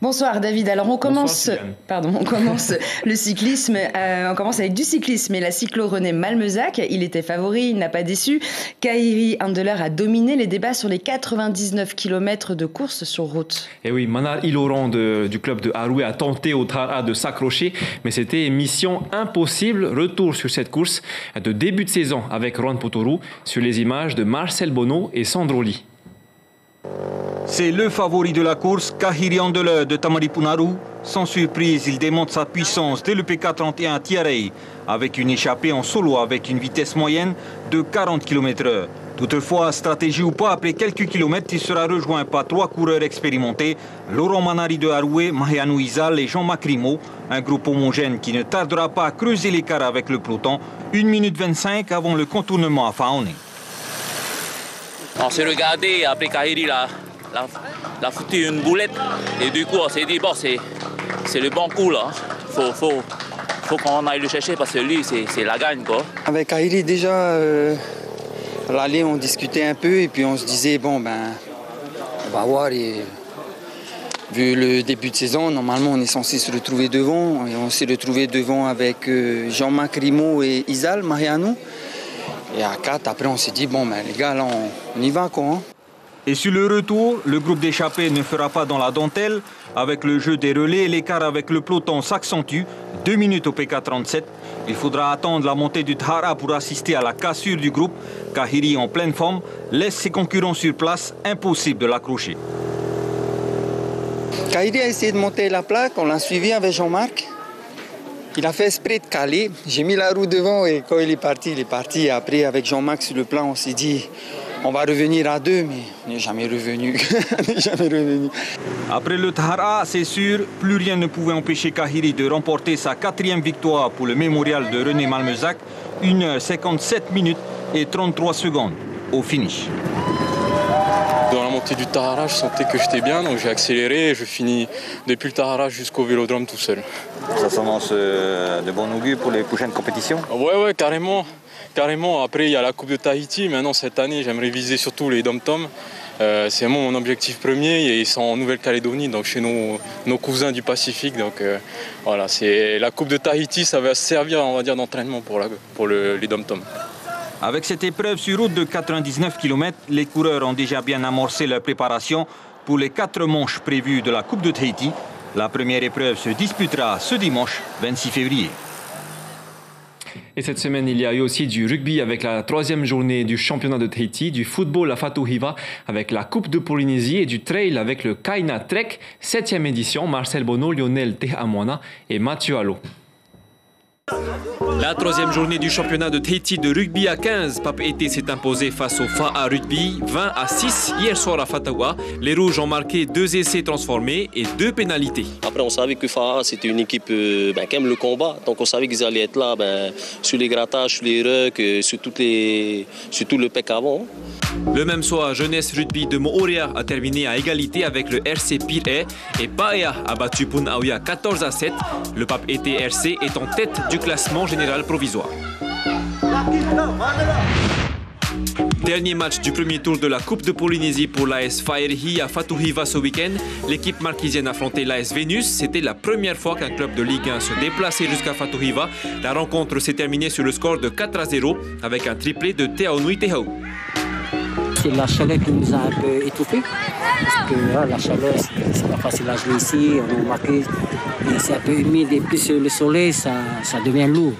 Bonsoir David, alors on commence le cyclisme, on commence avec du cyclisme et la cyclo-René Malmezac, il était favori, il n'a pas déçu. Kahiri Handeler a dominé les débats sur les 99 km de course sur route. Et oui, Manar Iloran du club de Haroué a tenté au Tara de s'accrocher, mais c'était mission impossible. Retour sur cette course de début de saison avec Juan Potorou sur les images de Marcel Bonneau et Sandroli. C'est le favori de la course, Kahiri Handeler de Tamaripunaru. Sans surprise, il démontre sa puissance dès le PK31 à Tiarei, avec une échappée en solo avec une vitesse moyenne de 40 km/h. Toutefois, stratégie ou pas, après quelques kilomètres, il sera rejoint par 3 coureurs expérimentés, Laurent Manari de Haroué, Mahianou Izal et Jean Macrimo, un groupe homogène qui ne tardera pas à creuser l'écart avec le peloton, 1 minute 25 avant le contournement à Faoné. On s'est regardé, après Kahiri l'a foutu une boulette et du coup on s'est dit bon c'est le bon coup là, faut qu'on aille le chercher parce que lui c'est la gagne quoi. Avec Kahiri déjà à l'aller on discutait un peu et puis on se disait bon ben on va voir et vu le début de saison normalement on est censé se retrouver devant et on s'est retrouvé devant avec Jean Macrimo et Izal Mariano et à 4 après on s'est dit bon ben les gars là on y va quoi. Hein. Et sur le retour, le groupe d'échappés ne fera pas dans la dentelle. Avec le jeu des relais, l'écart avec le peloton s'accentue. 2 minutes au PK37. Il faudra attendre la montée du Thara pour assister à la cassure du groupe. Kahiri, en pleine forme, laisse ses concurrents sur place. Impossible de l'accrocher. Kahiri a essayé de monter la plaque. On l'a suivi avec Jean-Marc. Il a fait esprit de caler. J'ai mis la roue devant et quand il est parti, Et après, avec Jean-Marc sur le plan, on s'est dit... On va revenir à 2, mais on n'est jamais revenu. Après le Thara, c'est sûr, plus rien ne pouvait empêcher Kahiri de remporter sa 4e victoire pour le mémorial de René Malmezac. 1h57 minutes et 33 secondes au finish. Dans la montée du Thara, je sentais que j'étais bien, donc j'ai accéléré et je finis depuis le Thara jusqu'au Vélodrome tout seul. Ça s'annonce de bon augure pour les prochaines compétitions? Ouais, carrément. Carrément, après il y a la Coupe de Tahiti, maintenant cette année j'aimerais viser surtout les dom-tom. C'est mon objectif premier et ils sont en Nouvelle-Calédonie, donc chez nos cousins du Pacifique. Donc voilà, c'est la Coupe de Tahiti, ça va servir on va dire d'entraînement pour les dom-tom. Avec cette épreuve sur route de 99 km, les coureurs ont déjà bien amorcé leur préparation pour les 4 manches prévues de la Coupe de Tahiti. La première épreuve se disputera ce dimanche 26 février. Et cette semaine, il y a eu aussi du rugby avec la 3e journée du championnat de Tahiti, du football à Fatu Hiva avec la Coupe de Polynésie et du trail avec le Kaina Trek, 7e édition, Marcel Bonneau, Lionel Tehamwana et Mathieu Allo. La 3e journée du championnat de Tahiti de rugby à 15, Pape Ete s'est imposé face au Fa'a Rugby 20-6 hier soir à Fatawa. Les Rouges ont marqué 2 essais transformés et 2 pénalités. Après on savait que Fa'a c'était une équipe qui aime le combat, donc on savait qu'ils allaient être là sur les grattages, sur les rucks, sur tout le PEC avant. Le même soir, Jeunesse Rugby de Moorea a terminé à égalité avec le RC Pire et Paea a battu Punaoya 14-7. Le Pape Ete RC est en tête du classement général provisoire. Dernier match du premier tour de la Coupe de Polynésie pour l'AS Faerehi à Fatu Hiva ce week-end. L'équipe marquisienne affrontait l'AS Vénus. C'était la première fois qu'un club de Ligue 1 se déplaçait jusqu'à Fatu Hiva. La rencontre s'est terminée sur le score de 4-0 avec un triplé de Teaonui Tehau. C'est la chaleur qui nous a un peu étouffés. Parce que la chaleur, c'est pas facile à jouer ici. On a remarqué, c'est un peu humide et plus le soleil, ça devient lourd.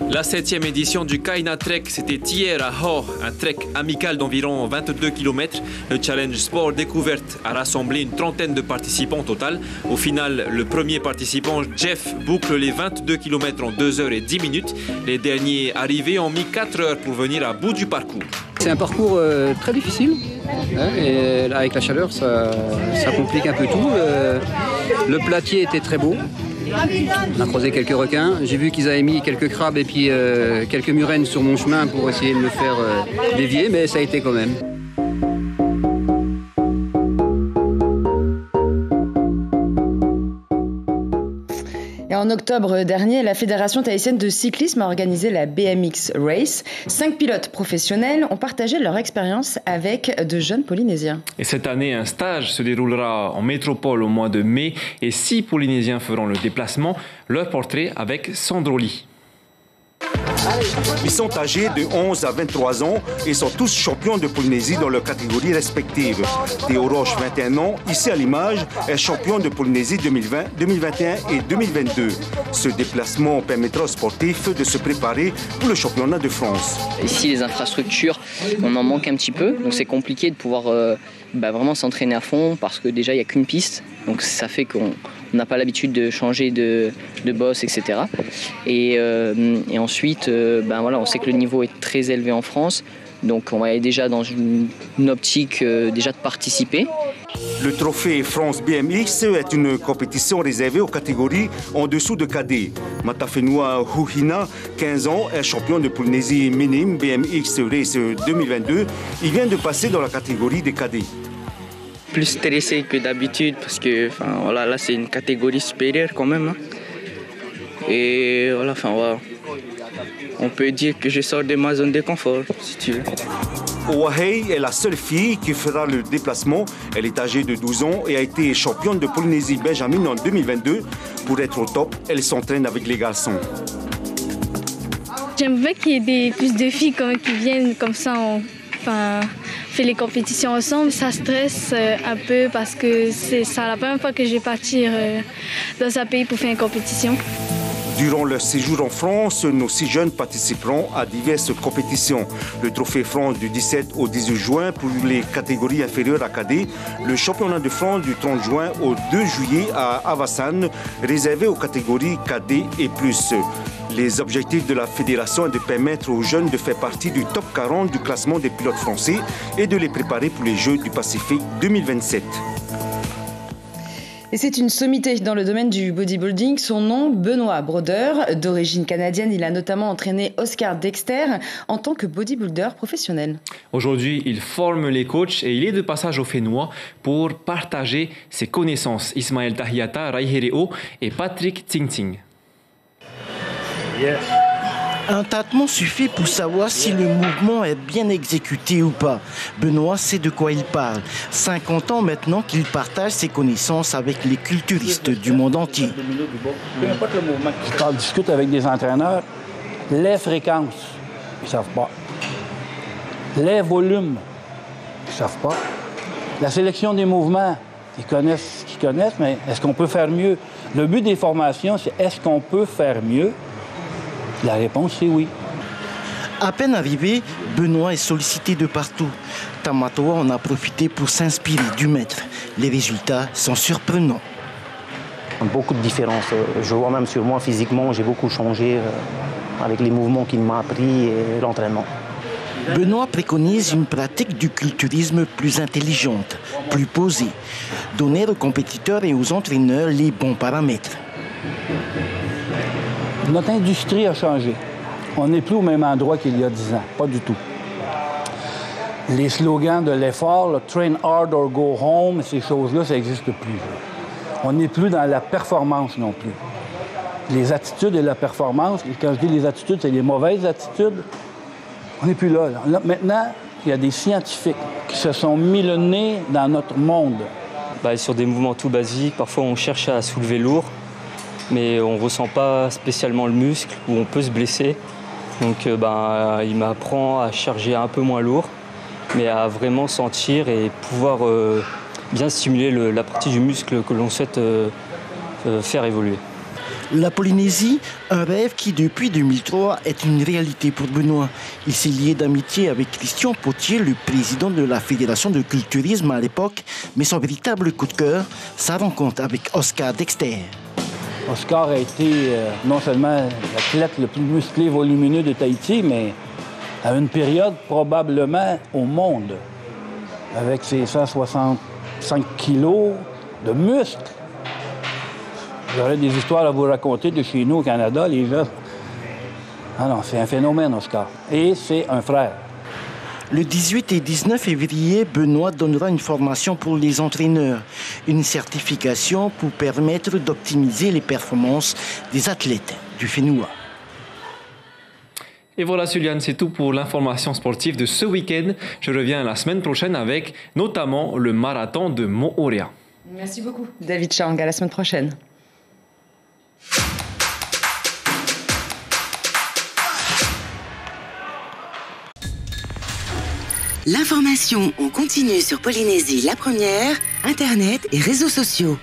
La 7e édition du Kaina Trek, c'était hier à Hor, un trek amical d'environ 22 km. Le Challenge Sport Découverte a rassemblé une trentaine de participants au total. Au final, le premier participant, Jeff, boucle les 22 km en 2h10. Les derniers arrivés ont mis 4 heures pour venir à bout du parcours. C'est un parcours très difficile, hein, et là, avec la chaleur, ça complique un peu tout. Le platier était très beau. On a croisé quelques requins. J'ai vu qu'ils avaient mis quelques crabes et puis quelques murènes sur mon chemin pour essayer de me faire dévier, mais ça a été quand même. Et en En octobre dernier, la Fédération tahitienne de cyclisme a organisé la BMX Race. 5 pilotes professionnels ont partagé leur expérience avec de jeunes Polynésiens. Et cette année, un stage se déroulera en métropole au mois de mai et 6 Polynésiens feront le déplacement. Leur portrait avec Sandro Lee. Ils sont âgés de 11 à 23 ans et sont tous champions de Polynésie dans leurs catégories respectives. Théo Roche, 21 ans, ici à l'image, est champion de Polynésie 2020, 2021 et 2022. Ce déplacement permettra aux sportifs de se préparer pour le championnat de France. Ici, les infrastructures, on en manque un petit peu, donc c'est compliqué de pouvoir vraiment s'entraîner à fond parce que déjà, il n'y a qu'une piste. Donc ça fait qu'on n'a pas l'habitude de changer de boss, etc. Et ensuite, on sait que le niveau est très élevé en France. Donc on va aller déjà dans une optique déjà de participer. Le trophée France BMX est une compétition réservée aux catégories en dessous de cadet. Matafenua Huhina, 15 ans, est champion de Polynésie minime BMX Race 2022. Il vient de passer dans la catégorie des cadets. Plus stressé que d'habitude parce que là c'est une catégorie supérieure quand même. Et on peut dire que je sors de ma zone de confort, si tu veux. Owahei est la seule fille qui fera le déplacement. Elle est âgée de 12 ans et a été championne de Polynésie Benjamin en 2022. Pour être au top, elle s'entraîne avec les garçons. J'aimerais qu'il y ait plus de filles qui viennent comme ça, fait les compétitions ensemble. Ça stresse un peu parce que c'est la première fois que je vais partir dans un pays pour faire une compétition. Durant leur séjour en France, nos 6 jeunes participeront à diverses compétitions. Le Trophée France du 17 au 18 juin pour les catégories inférieures à cadet. Le championnat de France du 30 juin au 2 juillet à Avassan, réservé aux catégories cadet et plus. Les objectifs de la fédération est de permettre aux jeunes de faire partie du top 40 du classement des pilotes français et de les préparer pour les Jeux du Pacifique 2027. Et c'est une sommité dans le domaine du bodybuilding. Son nom, Benoît Brodeur. D'origine canadienne, il a notamment entraîné Oscar Dexter en tant que bodybuilder professionnel. Aujourd'hui, il forme les coachs et il est de passage au Fénois pour partager ses connaissances. Ismaël Tahiata, Raihereo et Patrick Tsing. Yes. Un tâtement suffit pour savoir si le mouvement est bien exécuté ou pas. Benoît sait de quoi il parle. 50 ans maintenant qu'il partage ses connaissances avec les culturistes du monde entier. Quand on discute avec des entraîneurs, les fréquences, ils ne savent pas. Les volumes, ils ne savent pas. La sélection des mouvements, ils connaissent ce qu'ils connaissent, mais est-ce qu'on peut faire mieux? Le but des formations, c'est est-ce qu'on peut faire mieux? La réponse, c'est oui. À peine arrivé, Benoît est sollicité de partout. Tamatoa en a profité pour s'inspirer du maître. Les résultats sont surprenants. Beaucoup de différences. Je vois même sur moi physiquement, j'ai beaucoup changé avec les mouvements qu'il m'a appris et l'entraînement. Benoît préconise une pratique du culturisme plus intelligente, plus posée. Donner aux compétiteurs et aux entraîneurs les bons paramètres. Notre industrie a changé. On n'est plus au même endroit qu'il y a 10 ans. Pas du tout. Les slogans de l'effort, le « train hard or go home », ces choses-là, ça n'existe plus. On n'est plus dans la performance non plus. Les attitudes et la performance, et quand je dis les attitudes, c'est les mauvaises attitudes, on n'est plus là. Là, maintenant, il y a des scientifiques qui se sont mis le nez dans notre monde. Sur des mouvements tout basiques, parfois on cherche à soulever lourd, mais on ne ressent pas spécialement le muscle, ou on peut se blesser. Donc il m'apprend à charger un peu moins lourd, mais à vraiment sentir et pouvoir bien stimuler la partie du muscle que l'on souhaite faire évoluer. La Polynésie, un rêve qui depuis 2003 est une réalité pour Benoît. Il s'est lié d'amitié avec Christian Potier, le président de la Fédération de culturisme à l'époque, mais son véritable coup de cœur, sa rencontre avec Oscar Dexter. Oscar a été non seulement l'athlète le plus musclé et volumineux de Tahiti, mais à une période probablement au monde, avec ses 165 kilos de muscles. J'aurais des histoires à vous raconter de chez nous au Canada, les gens. Ah non, c'est un phénomène, Oscar. Et c'est un frère. Le 18 et 19 février, Benoît donnera une formation pour les entraîneurs, une certification pour permettre d'optimiser les performances des athlètes du Fénois. Et voilà, Suliane, c'est tout pour l'information sportive de ce week-end. Je reviens la semaine prochaine avec notamment le marathon de Moorea. Merci beaucoup, David Chang. À la semaine prochaine. L'information en continu sur Polynésie la première, Internet et réseaux sociaux.